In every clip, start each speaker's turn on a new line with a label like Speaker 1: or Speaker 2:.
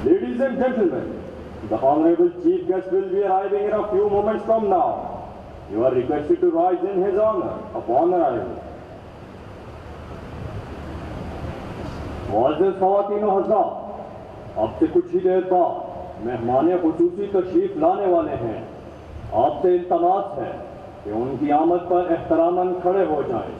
Speaker 1: Ladies and gentlemen, the Honorable Chief Guest will be arriving in a few moments from now. You are requested to rise in his honor upon arrival. मुअज़्ज़िज़ ख़वातीन व हज़रात, अब से कुछ ही देर बाद मेहमान ख़ुसूसी तशरीफ़ लाने वाले हैं। आपसे इल्तमास है कि उनकी आमद पर एहतरामन खड़े हो जाएं।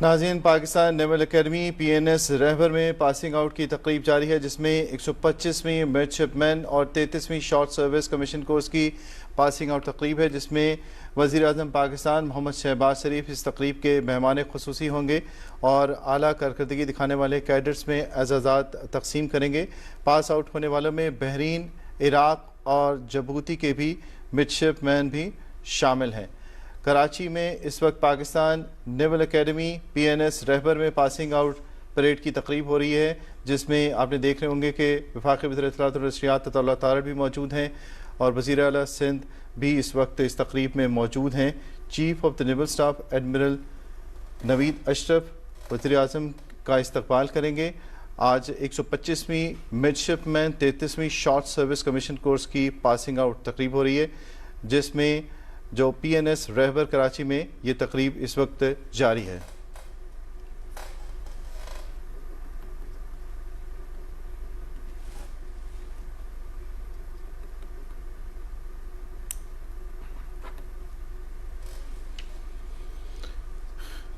Speaker 2: नाज़रीन, पाकिस्तान नेवल अकेडमी PNS रहबर में पासिंग आउट की तकरीब जारी है, जिसमें 125वीं मिडशिपमैन और 33वीं शॉर्ट सर्विस कमीशन कोर्स की पासिंग आउट तकरीब है, जिसमें वज़ीर आज़म पाकिस्तान मोहम्मद शहबाज शरीफ इस तकरीब के मेहमान ख़ुसूसी होंगे और आला कारकर्दगी दिखाने वाले कैडेट्स में एजाज़ात तकसीम करेंगे। पास आउट होने वालों में बहरीन, इराक़ और जबूती के भी मिडशिपमैन भी शामिल हैं। कराची में इस वक्त पाकिस्तान नेवल अकेडमी PNS रहबर में पासिंग आउट परेड की तकरीब हो रही है, जिसमें आपने देख रहे होंगे कि वफाकी वज़ीर इत्तलात और नशरियात अता तारड़ भी मौजूद हैं और वज़ीर आला सिंध भी इस वक्त इस तकरीब में मौजूद हैं। Chief of the naval staff admiral Naveed Ashraf वज़ीर आज़म का इस्तकबाल करेंगे। आज 125वीं midshipman 33वीं short service commission course की पासिंग आउट तकरीब हो रही है, जिसमें जो PNS रहबर कराची में ये तकरीब इस वक्त जारी है।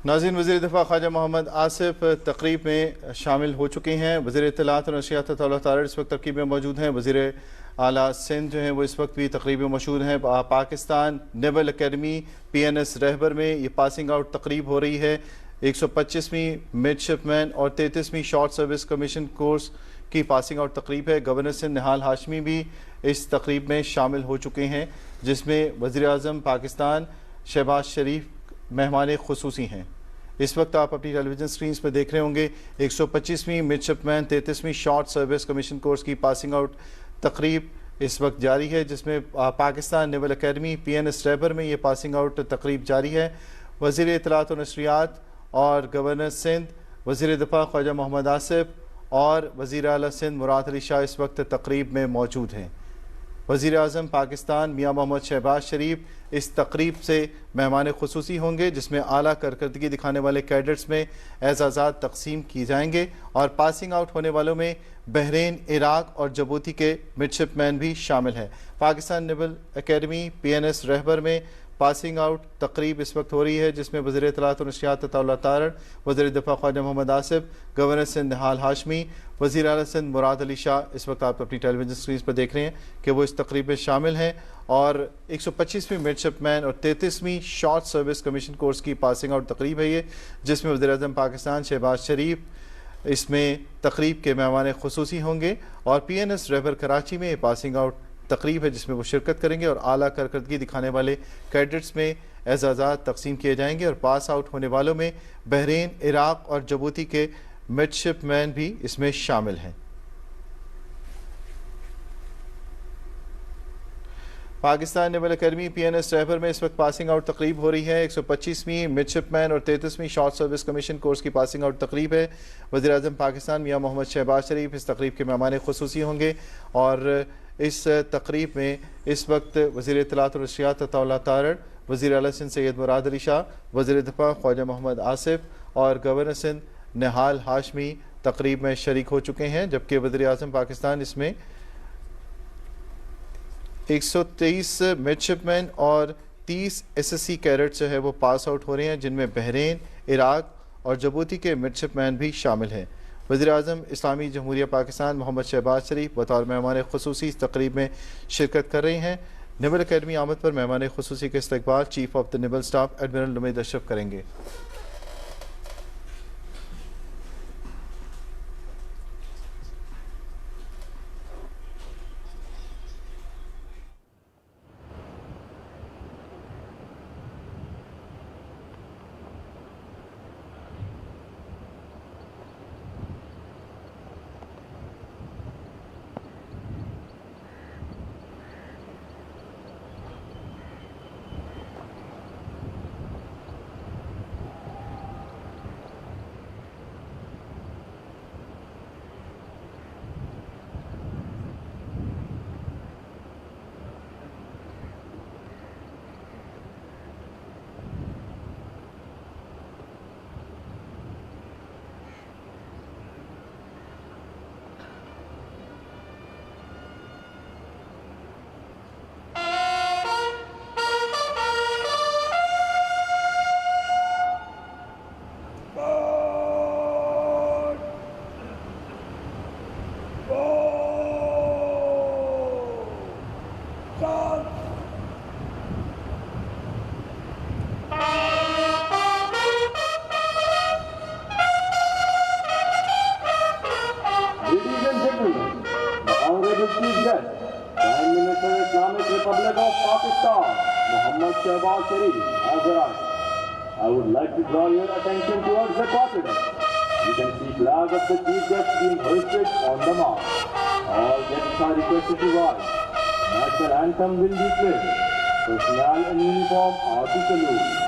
Speaker 2: नाज़रीन, वज़ीर दिफ़ा ख्वाजा मोहम्मद आसिफ तकरीब में शामिल हो चुके हैं। वज़ीर इत्तलात और नशरियात अता तारड़ इस वक्त तकरीब में मौजूद हैं। वज़ीर आला सिंध जो हैं वो इस वक्त भी तकरीब में मौजूद हैं। पाकिस्तान नेवल अकेडमी PNS रहबर में ये पासिंग आउट तकरीब हो रही है। 125वीं मिडशिपमैन और 33वीं शॉर्ट सर्विस कमीशन कोर्स की पासिंग आउट तकरीब है। गवर्नर सिंध निहाल हाशमी भी इस तकरीब में शामिल हो चुके हैं, जिसमें वज़ीर आज़म पाकिस्तान शहबाज शरीफ मेहमान खुसूसी हैं। इस वक्त आप अपनी टेलीविजन स्क्रीन पर देख रहे होंगे 125वीं midshipman 33वीं short service commission course की पासिंग आउट तकरीब इस वक्त जारी है, जिसमें पाकिस्तान नेवल अकेडमी PNS रहबर में ये पासिंग आउट तकरीब जारी है। वज़ीर इत्तलात और नशरियात और गवर्नर सिंध, वज़ीर दिफा ख्वाजा मोहम्मद आसिफ और वज़ीर आला सिंध मुराद अली शाह इस वक्त तकरीब में मौजूद हैं। वज़ीर आज़म पाकिस्तान मियाँ मोहम्मद शहबाज शरीफ इस तकरीब से मेहमान खुसूसी होंगे, जिसमें आला कारकर्दगी दिखाने वाले कैडेट्स में एजाज़ात तकसीम किए जाएंगे और पासिंग आउट होने वालों में बहरीन, इराक और जबूती के मिडशिपमैन भी शामिल हैं। पाकिस्तान नेवल अकेडमी PNS रहबर में पासिंग आउट तकरीब इस वक्त हो रही है, जिसमें वज़ीर इत्तलात और नशरियात तारण, वज़ीर दिफा ख्वाजा मोहम्मद आसिफ, गवर्नर सिंध निहाल हाशमी, वज़ीर आला सिंध मुराद अली शाह इस वक्त आप अपनी टेलीविजन स्क्रीन पर देख रहे हैं कि वो इस तकरीब में शामिल हैं। और 125वीं मिडशिपमैन और 33वीं शॉर्ट सर्विस कमीशन कोर्स की पासिंग आउट तकरीब है ये, जिसमें वज़ीर आज़म पाकिस्तान शहबाज शरीफ इसमें तकरीब के मेहमान खुसूसी होंगे और PNS रहबर कराची में पासिंग आउट तकरीब है, जिसमें वो शिरकत करेंगे और आला कारकर्दगी दिखाने वाले कैडेट्स में एजाज़ात तकसीम किए जाएंगे और पास आउट होने वालों में बहरीन, इराक और जबूती के मिडशिपमैन भी इसमें शामिल हैं। पाकिस्तान नेवल अकेडमी PNS रहबर में इस वक्त पासिंग आउट तकरीब हो रही है। 125वीं मिडशिपमैन और 33वीं शॉर्ट सर्विस कमीशन कोर्स की पासिंग आउट तकरीब है। वज़ीर आज़म पाकिस्तान मियाँ मोहम्मद शहबाज शरीफ इस तकरीब के मेहमान खुसूसी होंगे और इस तकरीब में इस वक्त वज़ीर इत्तलात और नशरियात तारण, वज़ीर आला सिंध सैयद मुराद अली शाह, वज़ीर दिफा ख्वाजा मोहम्मद आसिफ और गवर्नर सिंध निहाल हाशमी तकरीब में शरीक हो चुके हैं, जबकि वज़ीर आज़म पाकिस्तान इसमें 123 मिडशिपमैन और 30 SSC कैडेट जो है वो पास आउट हो रहे हैं, जिनमें बहरीन, इराक और जबूती के मिडशिपमैन भी शामिल हैं। वज़ीर आज़म इस्लामी जमहूरिया पाकिस्तान मोहम्मद शहबाज शरीफ बतौर मेहमान खुसूसी इस तकरीब में शिरकत कर रहे हैं। नेवल अकेडमी आमद पर मेहमान खुसूसी के इस्तकबाल chief of the naval staff admiral Naveed Ashraf करेंगे।
Speaker 1: Shehbaz Sharif has arrived. I would like to draw your attention towards the corridor. You can see flag of the chief guest being hoisted on the march. All guests are requested to rise. National anthem will be played. Personnel in uniform are to salute.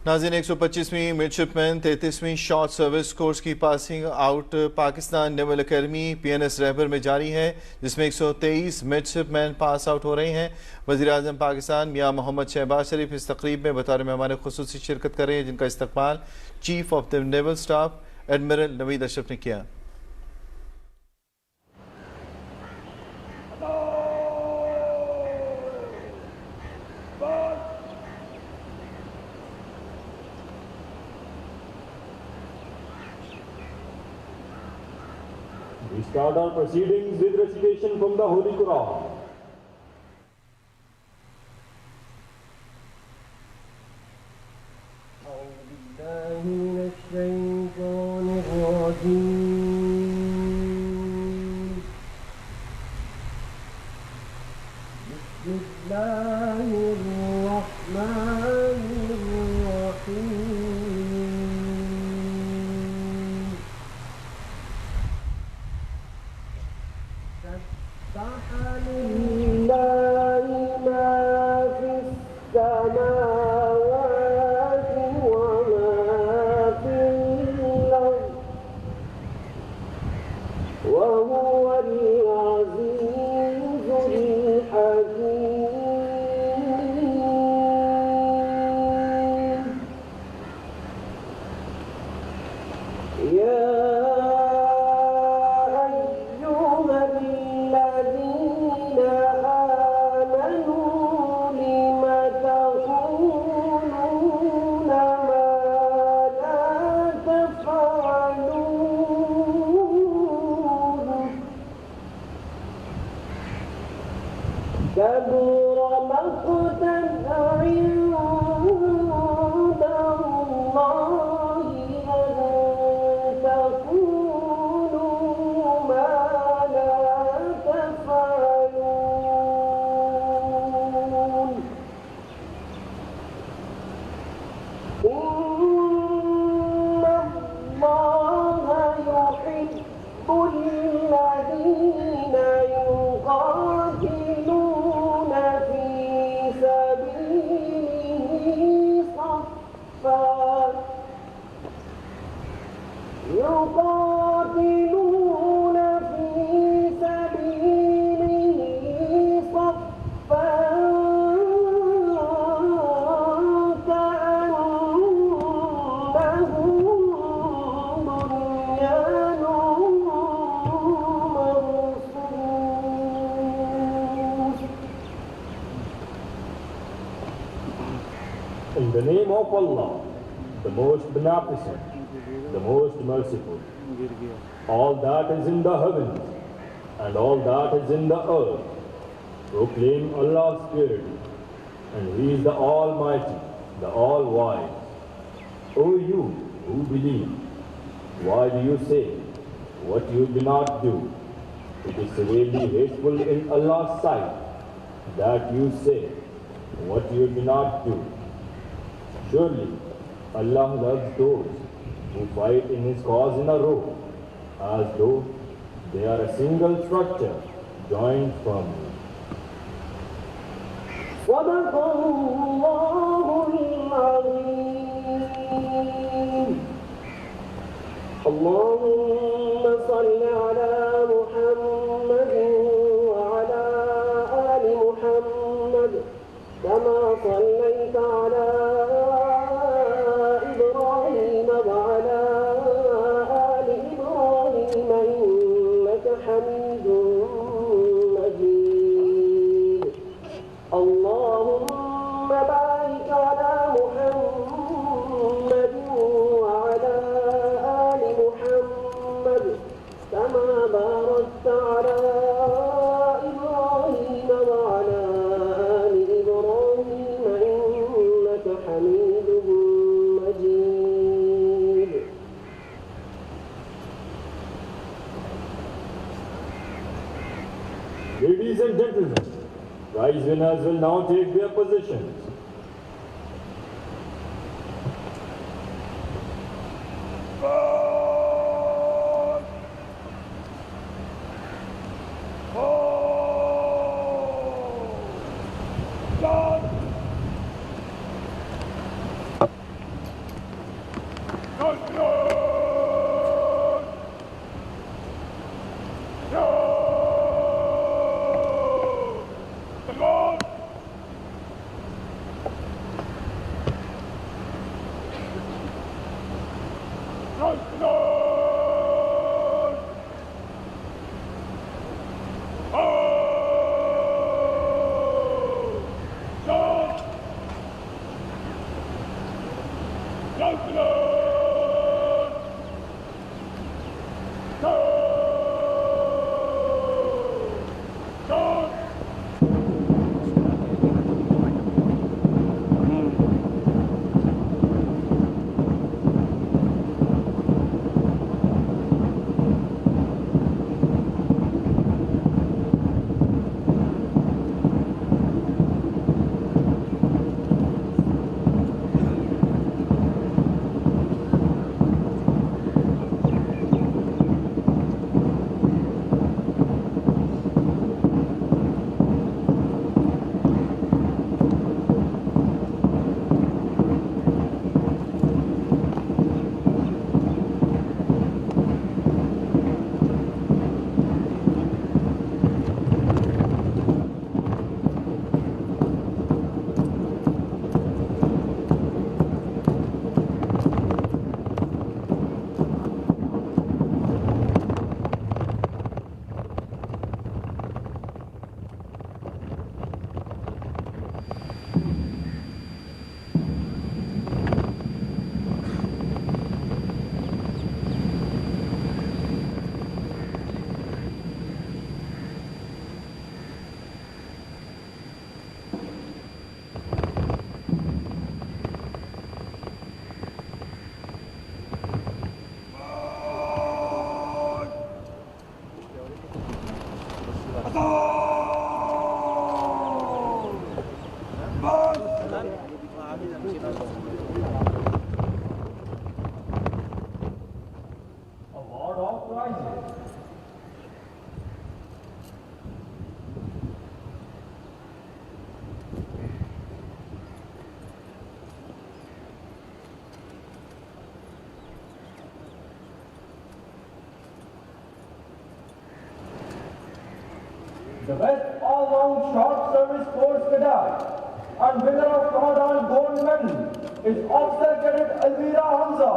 Speaker 2: नाज़रीन 125वीं midshipman 33वीं short service course की passing out Pakistan naval academy PNS रहबर में जारी है, जिसमें 123 midshipman pass out हो रहे हैं। वज़ीर-ए-आज़म पाकिस्तान मियां मोहम्मद शहबाज शरीफ इस तकरीब में बतौर मेहमान खुसूसी शिरकत कर रहे हैं, जिनका इस्तकबाल chief of the naval staff admiral Naveed Ashraf ने किया।
Speaker 1: We start our proceedings with recitation from the Holy Quran. In the name of Allah, the most beneficent, the most merciful, all that is in the heavens and all that is in the earth, proclaim Allah's purity, and He is the Almighty, the All-Wise. O you who believe, why do you say what you do not do? It is severely hateful in Allah's sight that you say what you do not do. Surely, Allah loves those who fight in His cause in a row, as though they are a single structure joined firmly.
Speaker 3: اللهم صل على محمد وعلى آل محمد كما صليت على إبراهيم وعلى آل إبراهيم إنك حميد مجيد. اللهم بارك على محمد وعلى آل محمد كما باركت على إبراهيم وعلى آل إبراهيم إنك حميد مجيد.
Speaker 1: Ladies and gentlemen, prize winners will now take their positions. Award of prizes. The best all-round short service force cadet and winner of Commandant Gold Medal is Officer Cadet Alvira Hamza.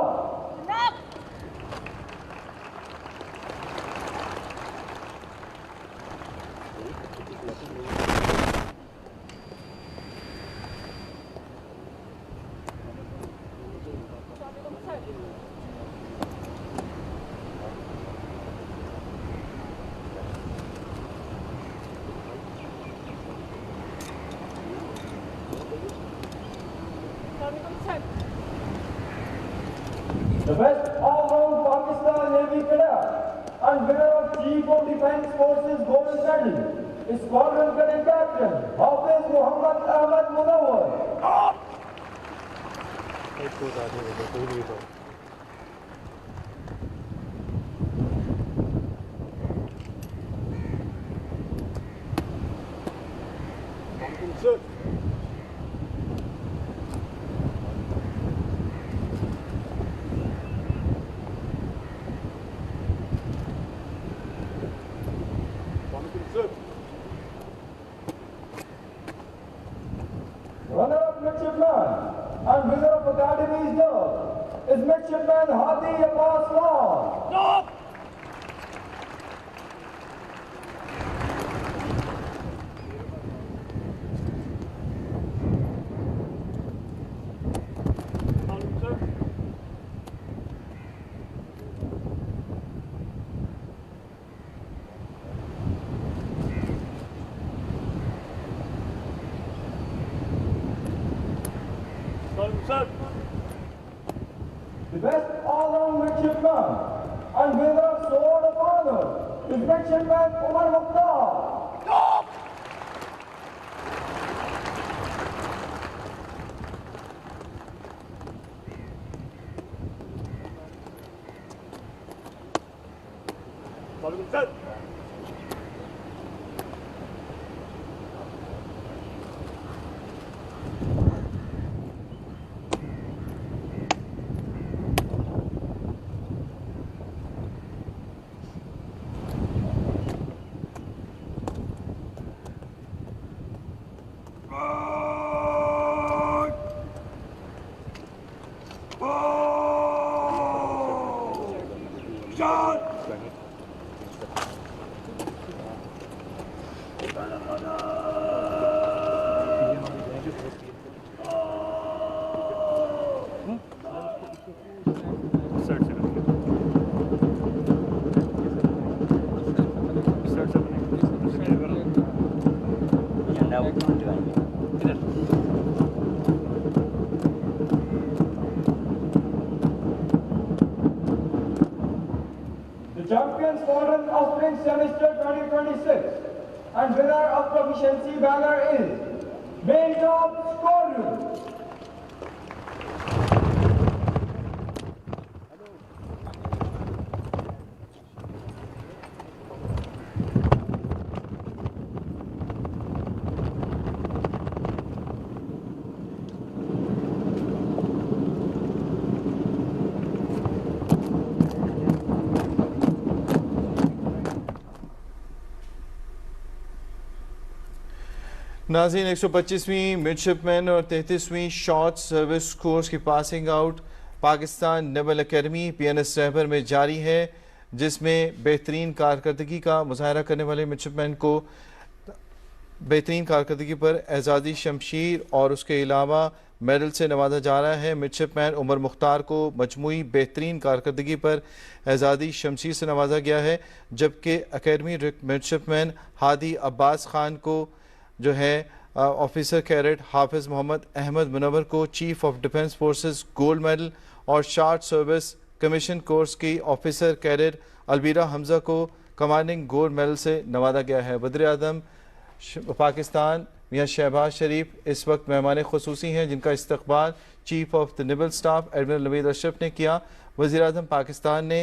Speaker 1: The best all-round Pakistan Navy cadet and winner of Chief of Defence Forces Gold Medal is Squadron Cadet Captain Hafiz Muhammad Ahmad Munawwar. Runner-up midshipman and winner of Academy's Dove is midshipman Hadi Abbas Law. The best all-round midshipman and winner of Sword of Honor is midshipman Umar Mukhtar.
Speaker 4: champion squadron of spring semester 2026 and winner of proficiency banner is main top squadron.
Speaker 2: नाज़रीन 125वीं midshipman और 33वीं short service course की passing out Pakistan naval academy PNS रहबर में जारी है, जिसमें बेहतरीन कारकर्दगी का मुजाहरा करने वाले मिडशिपमैन को बेहतरीन कारकर्दगी पर एजाज़ी शमशीर और उसके अलावा मेडल से नवाजा जा रहा है। मिडशिपमैन उमर मुख्तार को मजमूई बेहतरीन कारकर्दगी पर एजाज़ी शमशीर से नवाजा गया है, जबकि एकेडमी मिडशिपमैन हादी अब्बास खान को जो है ऑफिसर कैडेट हाफिज़ मोहम्मद अहमद मुनव्वर को chief of defence forces gold medal और शॉर्ट सर्विस कमीशन कोर्स की ऑफिसर कैडेट अलबीरा हमजा को कमांडिंग गोल्ड मेडल से नवाजा गया है। वज़ीर आज़म पाकिस्तान मियां शहबाज शरीफ इस वक्त मेहमान खुसूसी हैं, जिनका इस्तकबाल chief of the naval staff admiral Naveed Ashraf ने किया। वज़ीर आज़म पाकिस्तान ने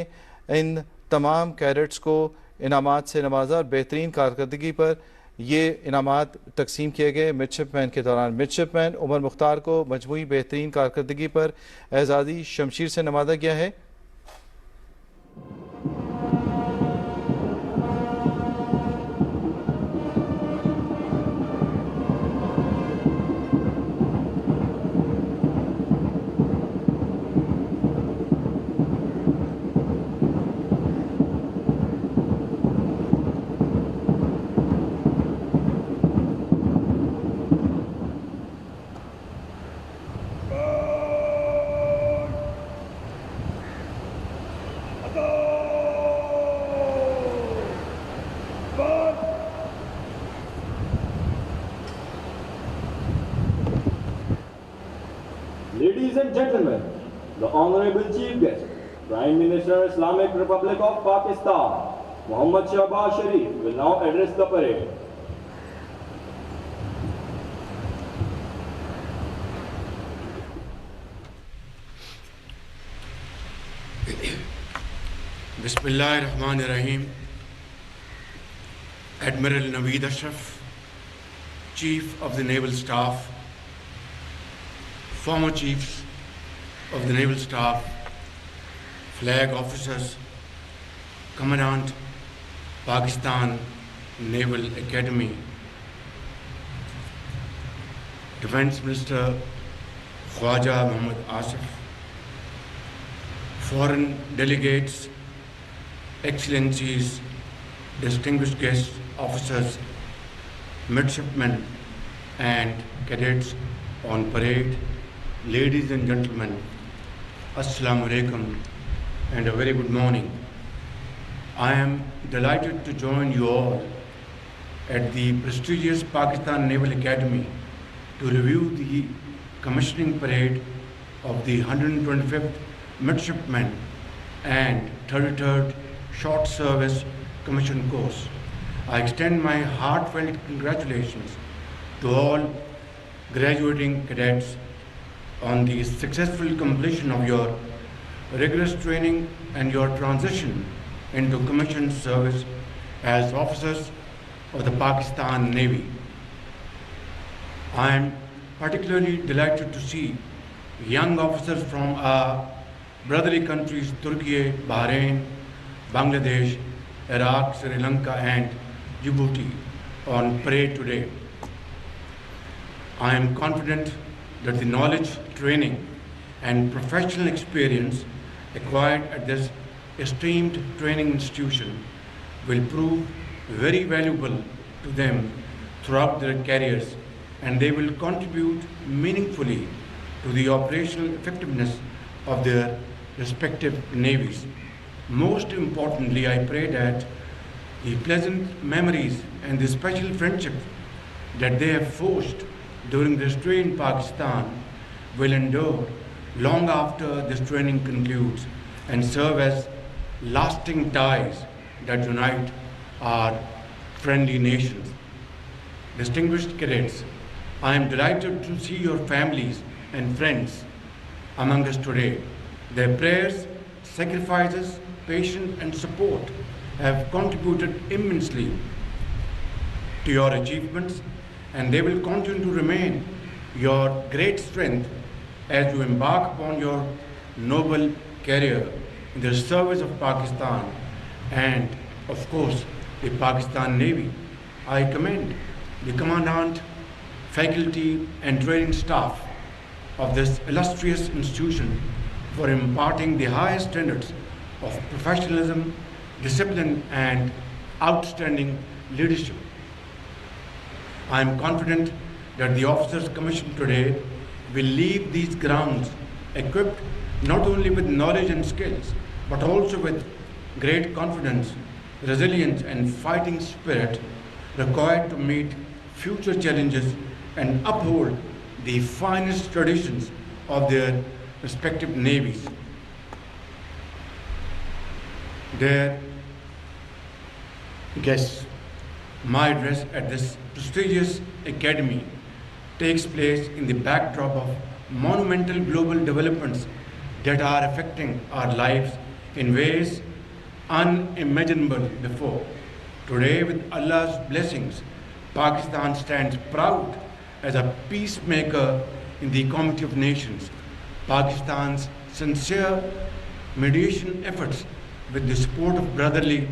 Speaker 2: इन तमाम कैडेट्स को इनामात से नवाजा और बेहतरीन कारकर्दगी पर ये इनामात तकसीम किए गए। मिडशिपमैन के दौरान मिडशिपमैन उमर मुख्तार को मजमूई बेहतरीन कारकर्दगी पर एजाज़ी शमशीर से नवाजा गया है।
Speaker 1: Ladies and gentlemen, the Honorable Chief Guest, Prime Minister Islamic Republic of Pakistan, Mohammad Shehbaz Sharif will now address the parade.
Speaker 5: Bismillahirrahmanirrahim. Admiral Naveed Ashraf, Chief of the Naval Staff, former Chiefs of the Naval Staff, Flag Officers, Commandant, Pakistan Naval Academy, Defence Minister Khwaja Muhammad Asif, foreign delegates, Excellencies, distinguished guests, officers, midshipmen and cadets on parade, ladies and gentlemen, Assalamu alaikum and a very good morning. I am delighted to join you all at the prestigious Pakistan Naval Academy to review the commissioning parade of the 125th Midshipmen and 33rd Short Service Commission Course. I extend my heartfelt congratulations to all graduating cadets on the successful completion of your rigorous training and your transition into commissioned service as officers of the Pakistan Navy. I am particularly delighted to see young officers from our brotherly countries Turkey, Bahrain, Bangladesh, Iraq, Sri Lanka and Djibouti on parade today. I am confident that the knowledge, training and professional experience acquired at this esteemed training institution will prove very valuable to them throughout their careers, and they will contribute meaningfully to the operational effectiveness of their respective navies. Most importantly, I pray that the pleasant memories and the special friendships that they have forged during their stay in Pakistan will endure long after this training concludes and serve as lasting ties that unite our friendly nations. Distinguished cadets, I am delighted to see your families and friends among us today. Their prayers, sacrifices, patience, and support have contributed immensely to your achievements, and they will continue to remain your great strength as you embark upon your noble career in the service of Pakistan and, of course, the Pakistan Navy. I commend the Commandant, faculty, and training staff of this illustrious institution for imparting the highest standards of professionalism, discipline, and outstanding leadership. I am confident that the officers commissioned today will leave these grounds equipped not only with knowledge and skills, but also with great confidence, resilience, and fighting spirit required to meet future challenges and uphold the finest traditions of their respective navies. Dear guests, my address at this prestigious academy takes place in the backdrop of monumental global developments that are affecting our lives in ways unimaginable before. Today, with Allah's blessings, Pakistan stands proud as a peacemaker in the Community of Nations. Pakistan's sincere mediation efforts with the support of brotherly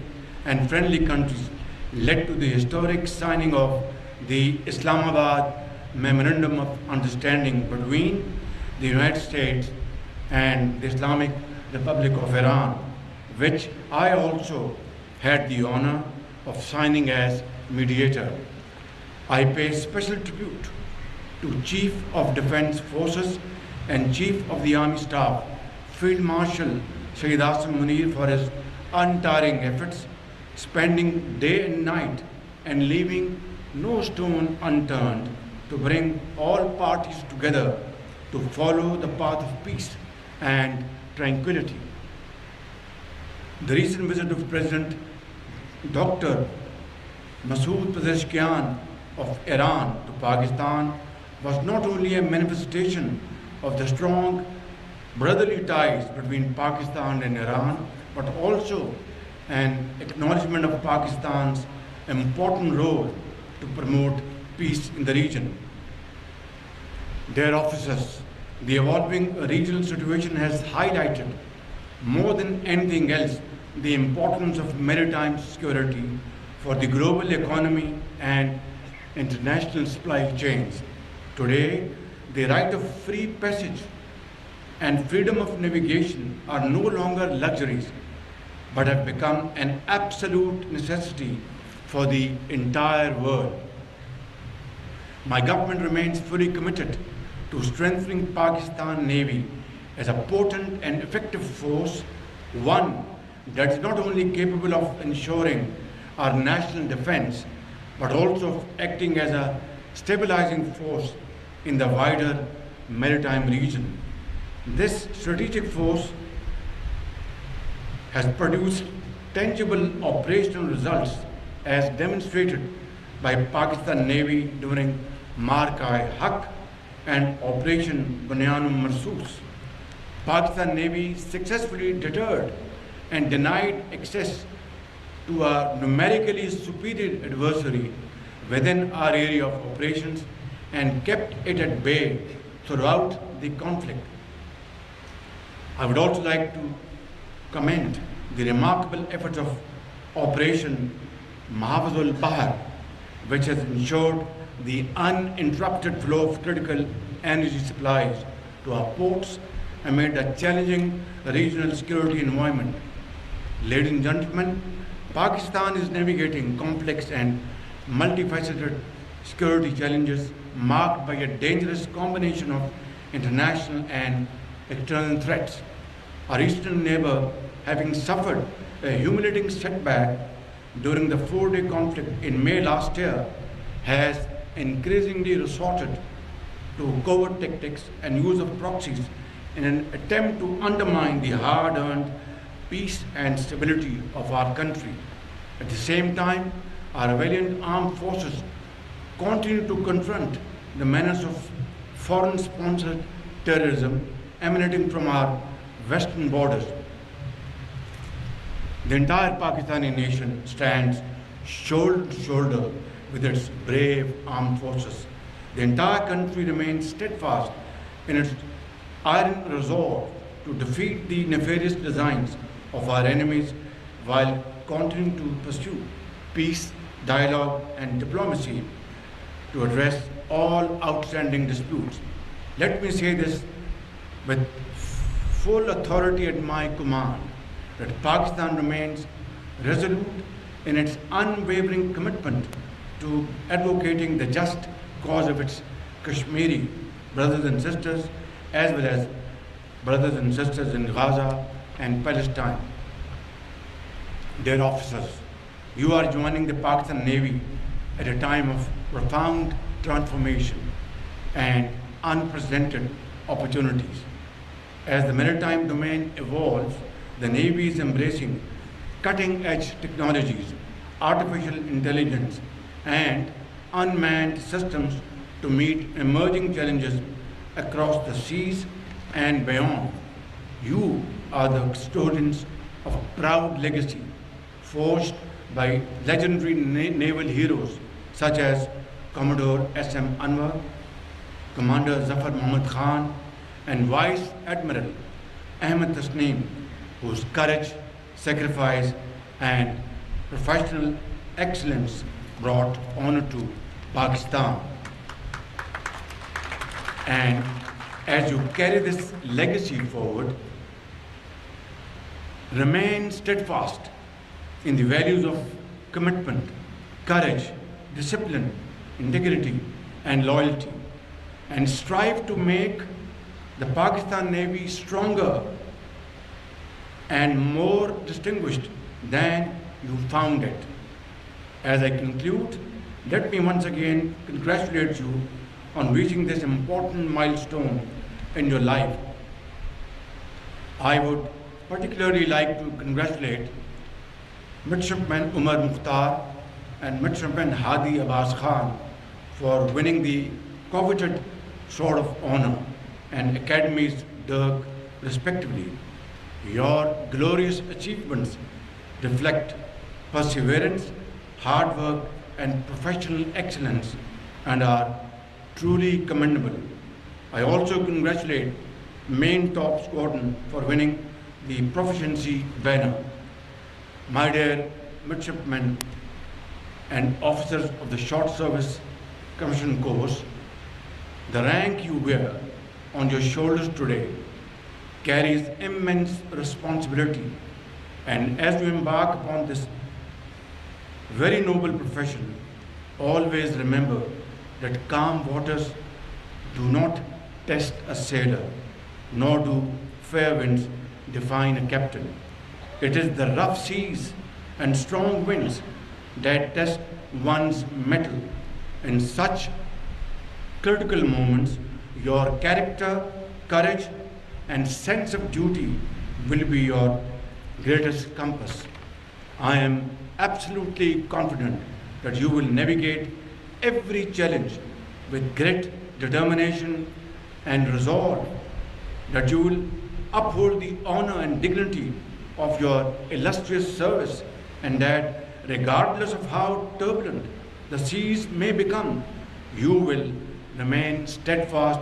Speaker 5: and friendly countries led to the historic signing of the Islamabad Memorandum of Understanding between the United States and the Islamic Republic of Iran, which I also had the honor of signing as mediator. I pay special tribute to Chief of Defense Forces and Chief of the Army Staff, Field Marshal Shehbaz for his untiring efforts, spending day and night and leaving no stone unturned to bring all parties together to follow the path of peace and tranquility. The recent visit of President Dr. Masood Pezeshkian of Iran to Pakistan was not only a manifestation of the strong brotherly ties between Pakistan and Iran, but also an acknowledgement of Pakistan's important role to promote peace in the region. Dear officers, the evolving regional situation has highlighted more than anything else the importance of maritime security for the global economy and international supply chains. Today, the right of free passage and freedom of navigation are no longer luxuries, but have become an absolute necessity for the entire world. My government remains fully committed to strengthening Pakistan Navy as a potent and effective force, one that is not only capable of ensuring our national defense, but also of acting as a stabilizing force in the wider maritime region. This strategic force has produced tangible operational results as demonstrated by Pakistan Navy during Mark-i-Haq and Operation Bunyan Marsus. Pakistan Navy successfully deterred and denied access to a numerically superior adversary within our area of operations and kept it at bay throughout the conflict. I would also like to commend the remarkable efforts of Operation Mahafazul Bahar, which has ensured the uninterrupted flow of critical energy supplies to our ports amid a challenging regional security environment. Ladies and gentlemen, Pakistan is navigating complex and multifaceted security challenges marked by a dangerous combination of international and external threats. Our eastern neighbor, having suffered a humiliating setback during the 4-day conflict in May last year, has increasingly resorted to covert tactics and use of proxies in an attempt to undermine the hard-earned peace and stability of our country. At the same time, our valiant armed forces continue to confront the menace of foreign-sponsored terrorism emanating from our western borders. The entire Pakistani nation stands shoulder to shoulder with its brave armed forces. The entire country remains steadfast in its iron resolve to defeat the nefarious designs of our enemies while continuing to pursue peace, dialogue, and diplomacy to address all outstanding disputes. Let me say this with full authority at my command, that Pakistan remains resolute in its unwavering commitment to advocating the just cause of its Kashmiri brothers and sisters, as well as brothers and sisters in Gaza and Palestine. Dear officers, you are joining the Pakistan Navy at a time of profound transformation and unprecedented opportunities. As the maritime domain evolves, the Navy is embracing cutting-edge technologies, artificial intelligence, and unmanned systems to meet emerging challenges across the seas and beyond. You are the custodians of a proud legacy forged by legendary naval heroes such as Commodore S.M. Anwar, Commander Zafar Muhammad Khan, and Vice Admiral Ahmed Tasneem, whose courage, sacrifice, and professional excellence brought honor to Pakistan. And as you carry this legacy forward, remain steadfast in the values of commitment, courage, discipline, integrity, and loyalty, and strive to make the Pakistan Navy stronger and more distinguished than you found it. As I conclude, let me once again congratulate you on reaching this important milestone in your life. I would particularly like to congratulate Midshipman Umar Mukhtar and Midshipman Hadi Abbas Khan for winning the coveted Sword of Honor and Academy's Dirk, respectively. Your glorious achievements reflect perseverance, hard work, and professional excellence and are truly commendable. I also congratulate Main Top Squadron for winning the Proficiency Banner. My dear midshipmen and officers of the Short Service Commission Course, the rank you wear on your shoulders today carries immense responsibility, and as you embark upon this very noble profession, always remember that calm waters do not test a sailor, nor do fair winds define a captain. It is the rough seas and strong winds that test one's mettle. In such critical moments, your character, courage, and sense of duty will be your greatest compass. I am absolutely confident that you will navigate every challenge with grit, determination, and resolve, that you will uphold the honor and dignity of your illustrious service, and that regardless of how turbulent the seas may become, you will remain steadfast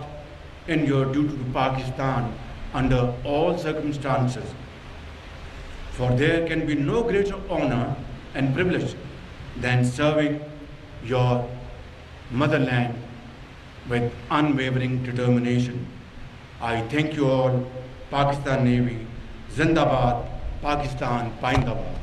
Speaker 5: in your duty to Pakistan under all circumstances. For there can be no greater honor and privilege than serving your motherland with unwavering determination. I thank you all. Pakistan Navy, Zindabad, Pakistan, Paindabad.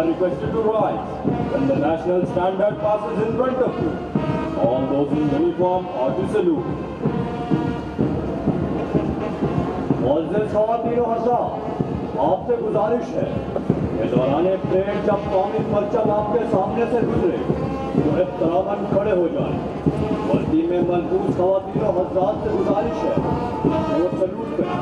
Speaker 1: Requested to rise when the national standard passes in front of you. All those in uniform are to salute. मुअज़्ज़िज़ ख़वातीन व हज़रात, आपसे गुजारिश है कि दौरान parade जब कौमी परचम आपके सामने से गुजरे तो एहतरामन खड़े हो जाएं। वर्दी में मलबूस ख़वातीन व हज़रात से गुजारिश है कि वो सलूट करें।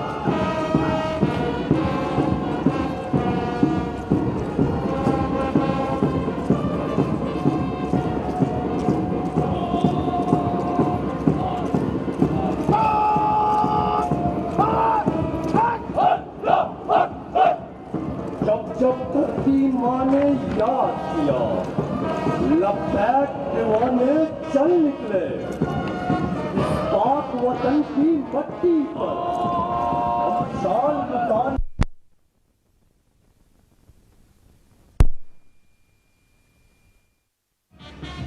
Speaker 1: जब धरती माँ ने याद किया, लब्बैक दीवाने चल निकले। इस पाक वतन की मट्टी पर हम शान बतान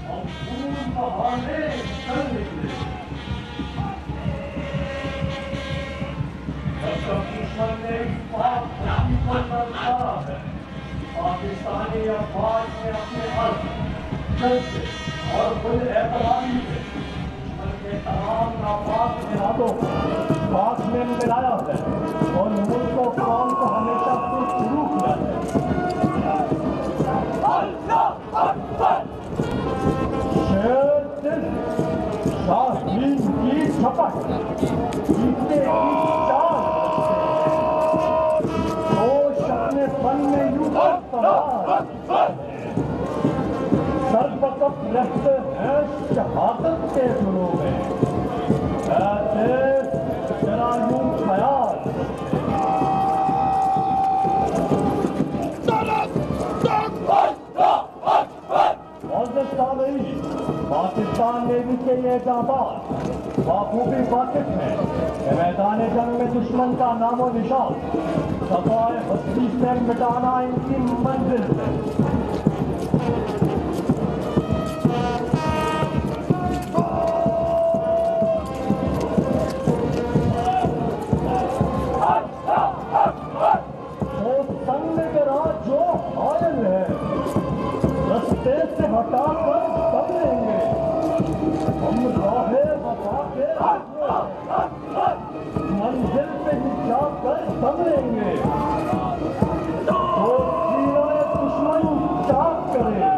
Speaker 1: हम खून बहाने चल निकले। जब तक दुश्मन ने इस पाक धरती पर बरकरार है, पाकिस्तानी अफवाज ने अपने अर्थ, जज्बे और खुद एहतरामी से दुश्मन के तमाम नापाक इरादों को पाक में मिलाया है और मुल्क और कौम को हमेशा से शुरू किया है। शेर दिल, शाहीन की झपट, जीतने की चाल, फन में यूं सरबकत रहते हैं शहादत के गुलों में। ऐसे जरा यूं ख्याल पाकिस्तान नेवी के ये जाबाज बाखूबी वाकिफ हैं कि मैदान जंग में दुश्मन का नामो निशान सफाए हस्ती से मिटाना इनकी मंजिल है। वो संग गिरा जो हायल है, रस्ते से हटाकर दब लेंगे। हम राहे वफा के मंजिल पे ही जाकर दब लेंगे। तो सीने दुश्मन चाक करे,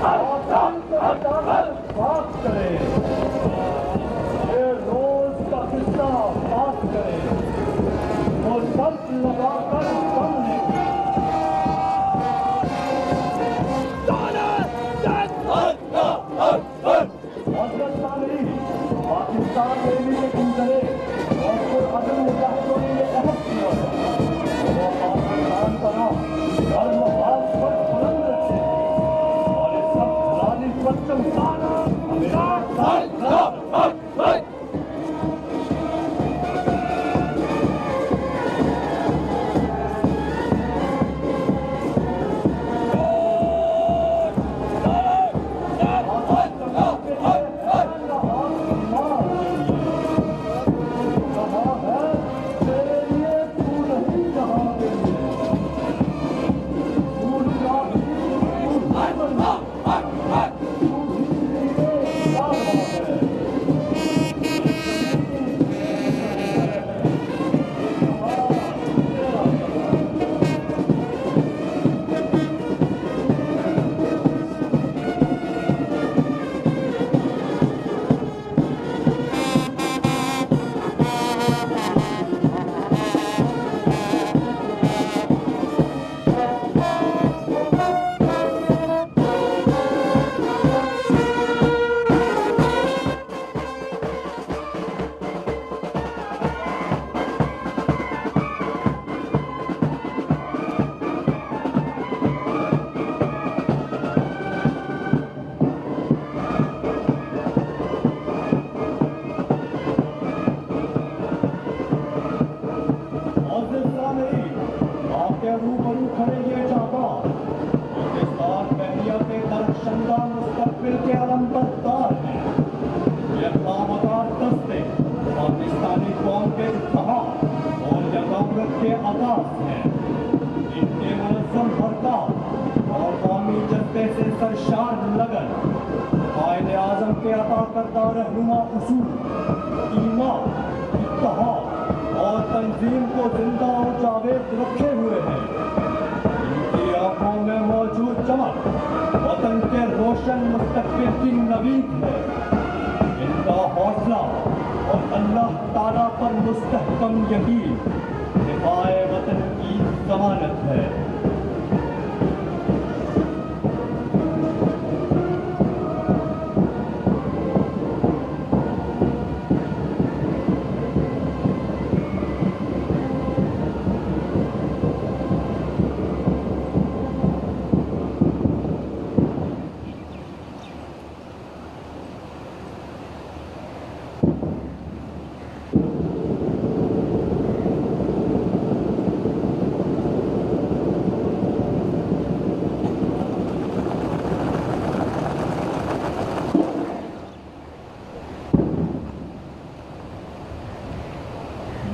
Speaker 1: आतंक को हटाकर पाक करे, ये रोज का किस्सा पाक करे।
Speaker 4: लगाकर सामने पाकिस्तान नेवी के किंजरे और अदल मुजाहिदों ने ये अहद किया है वो पाकिस्तान पर हर मकाम पर बुलंद रखे और इस सब रानी पर चमकाना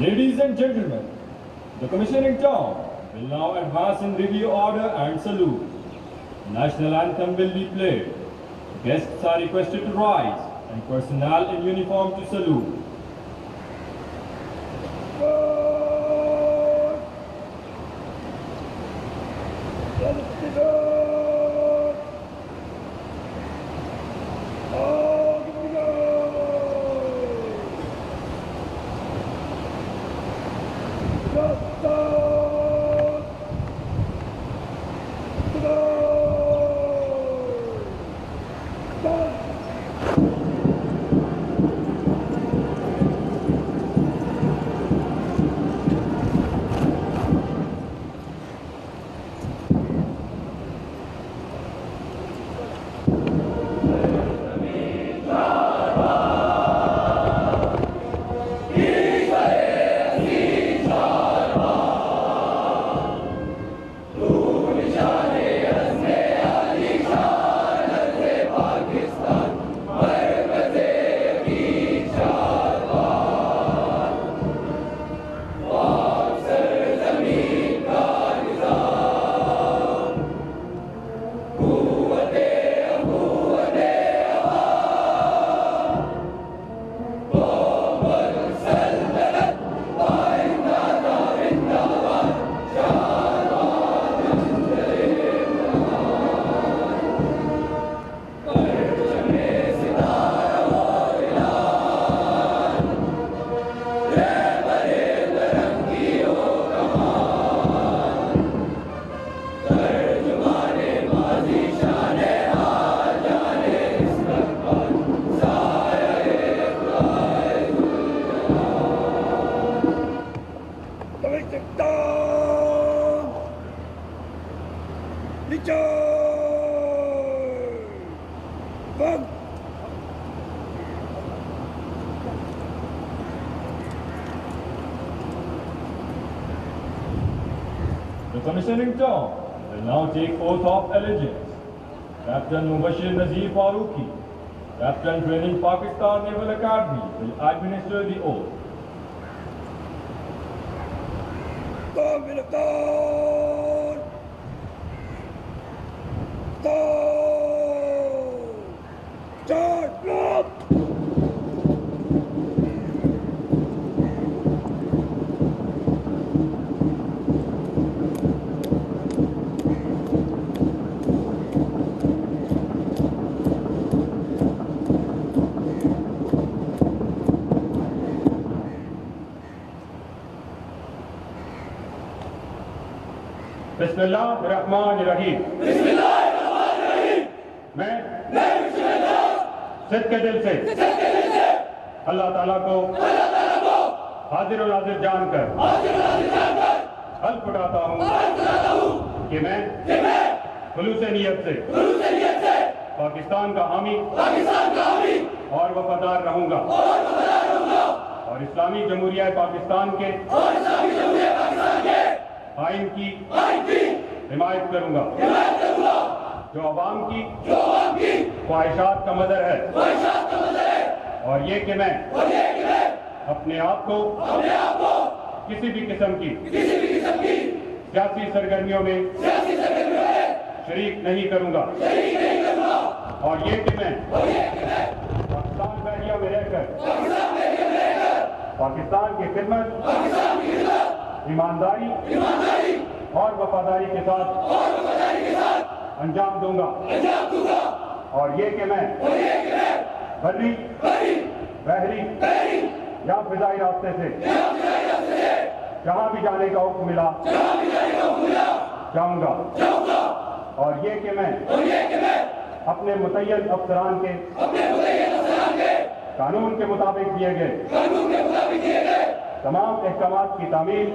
Speaker 4: Ladies and gentlemen, the commissioning town will now advance in review order and salute. National anthem will be played. Guests are requested to rise and personnel in uniform to salute. commissioning term will now take oath of allegiance. Captain Mubashir Nazir Farooqi, Captain Training Pakistan Naval Academy, will administer the oath. बिस्मिल्लाहिर्रहमानिर्रहीम। मैं सिद्ध के दिल से अल्लाह ताला को हाजिर और नाजिर जानकर हल्फ उठाता हूँ कि मैं खुलूस नियत से पाकिस्तान का हामी और वफादार रहूँगा और इस्लामी जमहूरिया पाकिस्तान के आइन की हिमायत करूंगा जो अवाम की ख्वाहिशात का मदर है और ये कि मैं अपने आप को किसी भी किस्म की सियासी सरगर्मियों में शरीक नहीं करूंगा और ये कि मैं पाकिस्तान बैरिया में रहकर पाकिस्तान की खिदमत ईमानदारी और वफादारी के साथ अंजाम दूंगा और ये कि मैं बर्री बहरी या फिजाई रास्ते से जहां भी जाने का हुक्म मिला जाऊंगा और ये कि मैं अपने मुतय्यन अफसरान के कानून के मुताबिक दिए गए तमाम अहकामात की तामील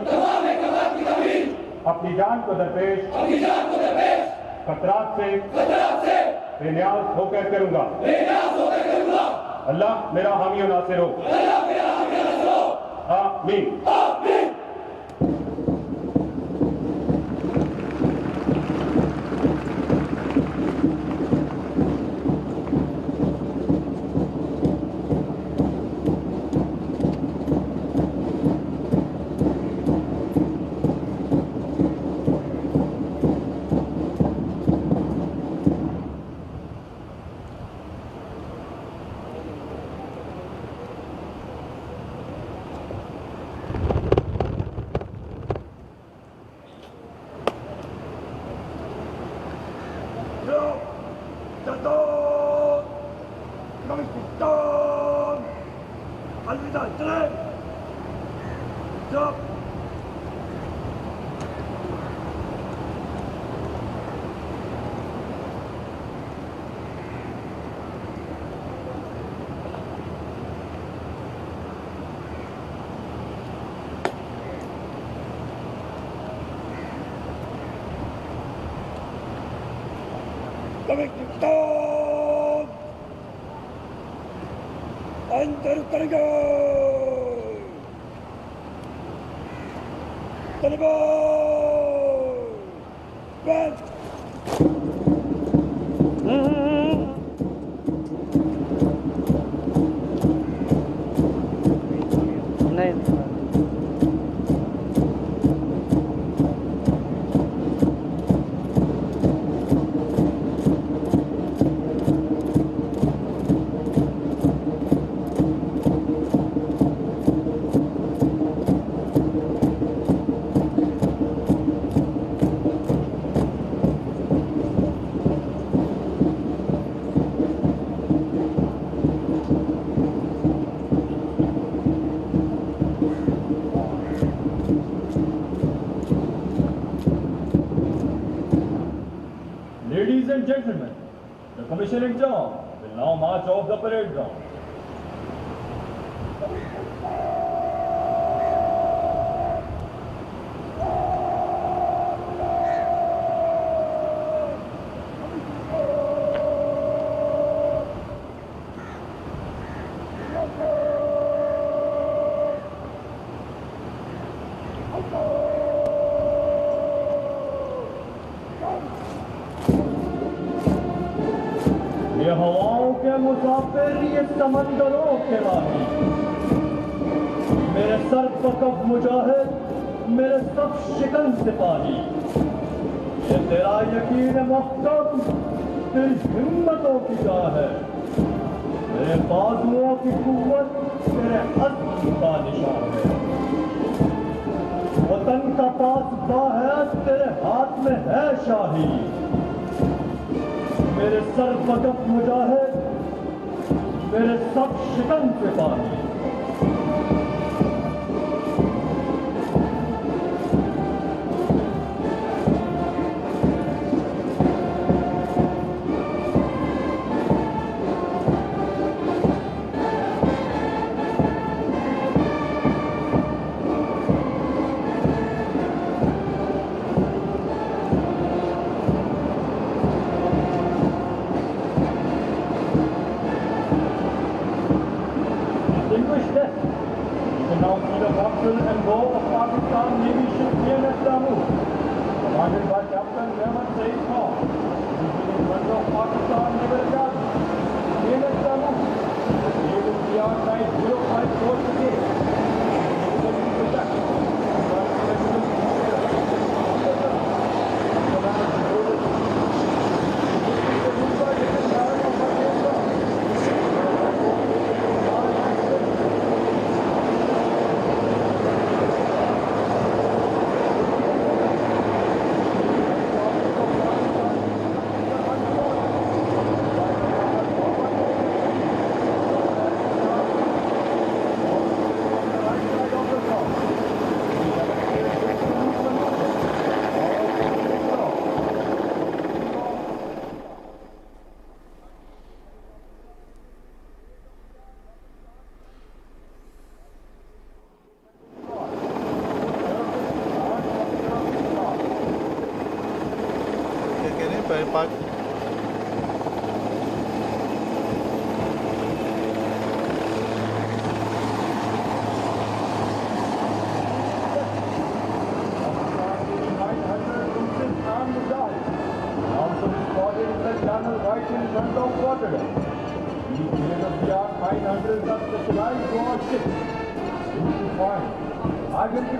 Speaker 4: अपनी जान को दरपेश खतरात से बेनियाज होकर करूंगा। अल्लाह मेरा हामी और नासिर हो। आमीन।
Speaker 6: अंतर करेगा
Speaker 4: Ladies and gentlemen, the commissioning term will now march off the parade ground. मुसाफिर ये समंदरों के राही, मेरे सर पकफ मुजाहिद, मेरे सब शिकन सिपाही, ये तेरा यकीन महकम, तेरी हिम्मतों की जाह है, मेरे बाजुओं की कुव्वत तेरे अज़्म का निशान है। वतन का पासबा है तेरे हाथ में है शाही, मेरे सर पकफ मुजाहिद, मेरे सब शिकन सिपाही। And go of Pakistan Navy ship PNA commanded by Captain Germany Urdu Pakistan Naval Academy. PNA naval PR 9054 today.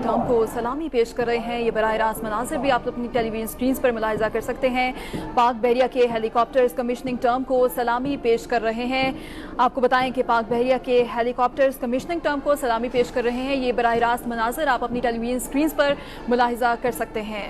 Speaker 7: Tom को सलामी पेश कर रहे हैं। ये बराह रास्त मनाजिर भी आप अपनी टेलीविजन स्क्रीन पर मुलाहिजा कर सकते हैं। पाक बहरिया के हेलीकॉप्टर्स कमिश्निंग टर्म को सलामी पेश कर रहे हैं। आपको बताएं कि पाक बहरिया के हेलीकॉप्टर्स कमिश्निंग टर्म को सलामी पेश कर रहे हैं। ये बराह रास्त मनाजिर आप अपनी टेलीविजन स्क्रीन पर मुलाहिजा कर सकते हैं।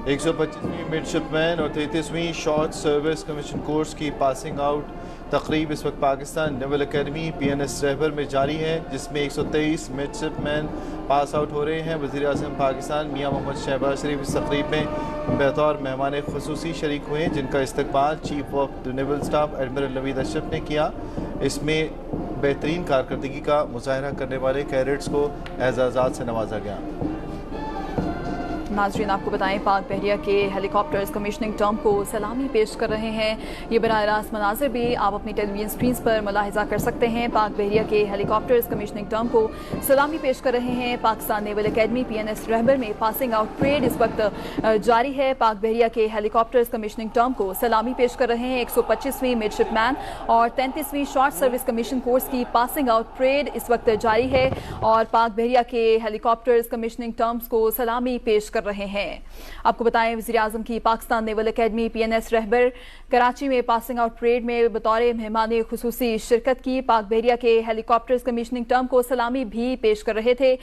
Speaker 2: 125वीं मिडशिपमैन और 33वीं शॉर्ट सर्विस कमीशन कोर्स की पासिंग आउट तकरीब इस वक्त पाकिस्तान नेवल अकेडमी PNS रहबर में जारी है, जिसमें 123 मिडशिपमैन पास आउट हो रहे हैं। वज़ीर आज़म पाकिस्तान मियां मोहम्मद शहबाज शरीफ इस तकरीब में बतौर मेहमान खुसूसी शरीक हुए, जिनका इस्तकबाल chief of the naval staff admiral Naveed Ashraf ने किया। इसमें बेहतरीन कारकर्दगी का मुजाहरा करने वाले कैडेट्स को एजाज़ात से नवाजा गया।
Speaker 7: नाज़रीन आपको बताएं पाक बहरिया के हेलीकॉप्टर्स कमिश्निंग टर्म को सलामी पेश कर रहे हैं। ये बराह रास्त मनाजिर भी आप अपनी टेलीविजन स्क्रीन पर मुलाहिजा कर सकते हैं। पाक बहरिया के हेलीकॉप्टर्स कमिश्निंग टर्म को सलामी पेश कर रहे हैं। पाकिस्तान नेवल अकेडमी PNS रहबर में पासिंग आउट परेड इस वक्त जारी है। पाक बहरिया के हेलीकॉप्टर्स कमिश्निंग टर्म को सलामी पेश कर रहे हैं। 125वीं मिडशिपमैन और 33वीं शॉर्ट सर्विस कमीशन कोर्स की पासिंग आउट परेड इस वक्त जारी है और पाक बहरिया के हेलीकॉप्टर्स कमिश्निंग टर्म्स को सलामी पेश कर रहे हैं। आपको बताएं वज़ीर आज़म की Pakistan naval academy PNS Rahbar Karachi में पासिंग आउट परेड में बतौर मेहमान खुसूसी शिरकत की। पाक बहरिया के हेलीकॉप्टर्स कमिश्निंग टर्म को सलामी भी पेश कर रहे थे।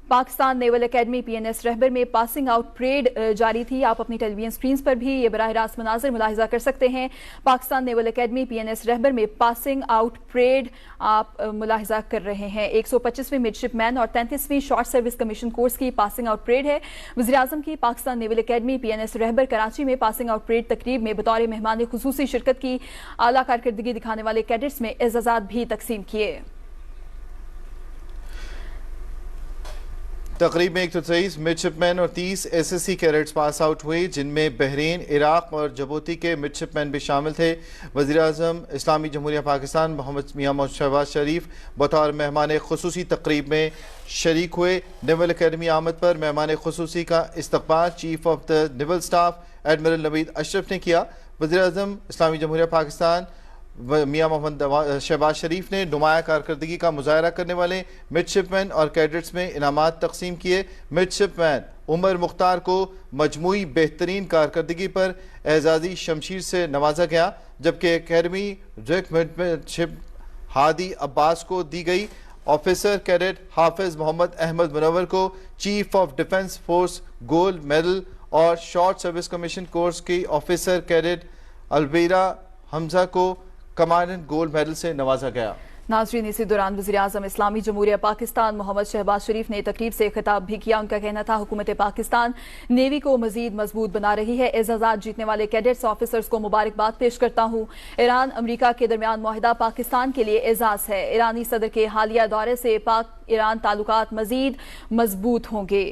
Speaker 7: पाकिस्तान नेवल अकेडमी PNS रहबर में पासिंग आउट परेड जारी थी। आप अपनी टेलीविजन स्क्रीन पर भी ये बराह रास्त मनाजिर मुलाहिजा कर सकते हैं। पाकिस्तान नेवल अकेडमी PNS रहबर में पासिंग आउट परेड आप मुलाहिजा कर रहे हैं। 125वीं मिडशिपमैन और 33वीं शॉर्ट सर्विस कमीशन कोर्स की पासिंग आउट परेड है। वज़ीर आज़म की Pakistan naval academy PNS Rahbar Karachi में पासिंग आउट परेड तकरीब में बतौर मेहमान खुसूसी शिरकत की। आला कारकर्दगी दिखाने वाले कैडेट्स में एजाज़ात भी तकसीम किए।
Speaker 2: तकरीब में 123 मिडशिपमैन और 30 SSC कैडेट्स पास आउट हुए, जिनमें बहरीन, इराक और जबूती के मिडशिपमैन भी शामिल थे। वज़ीर आज़म इस्लामी जमहूरिया पाकिस्तान मियां मोहम्मद शहबाज शरीफ बतौर मेहमान खुसूसी तकरीब में शरीक हुए। नेवल अकेडमी आमद पर मेहमान खुसूसी का इस्तकबाल chief of the naval staff admiral Naveed Ashraf ने किया। वज़ीर आज़म इस्लामी जमहूरिया पाकिस्तान मियां मोहम्मद शहबाज शरीफ ने नुमाया कारकर्दगी का मुजाहरा करने वाले मिडशिपमैन और कैडेट्स में इनामात तकसीम किए। मिडशिपमैन उमर मुख्तार को मजमूई बेहतरीन कारकर्दगी पर एजाजी शमशीर से नवाजा गया, जबकि अकेडमी मिडशिप हादी अब्बास को दी गई। ऑफिसर कैडेट हाफिज मोहम्मद अहमद मुनव्वर को chief of defence force gold medal और शॉर्ट सर्विस कमीशन कोर्स की ऑफिसर कैडेट अलबीरा हमजा को कमांडेंट गोल्ड मेडल से नवाजा गया।
Speaker 7: नाज़रीन, इसी दौरान वज़ीर-ए-आज़म इस्लामी जमहूरिया पाकिस्तान मोहम्मद शहबाज शरीफ ने तकरीब से खिताब भी किया। उनका कहना था हुकूमत पाकिस्तान नेवी को मजीद मजबूत बना रही है। एजाज़ात जीतने वाले कैडेट्स ऑफिसर्स को मुबारकबाद पेश करता हूँ। ईरान अमरीका के दरमियान मुआहदा पाकिस्तान के लिए एजाज़ है। ईरानी सदर के हालिया दौरे से पाक ईरान ताल्लुकात मजीद मजबूत होंगे।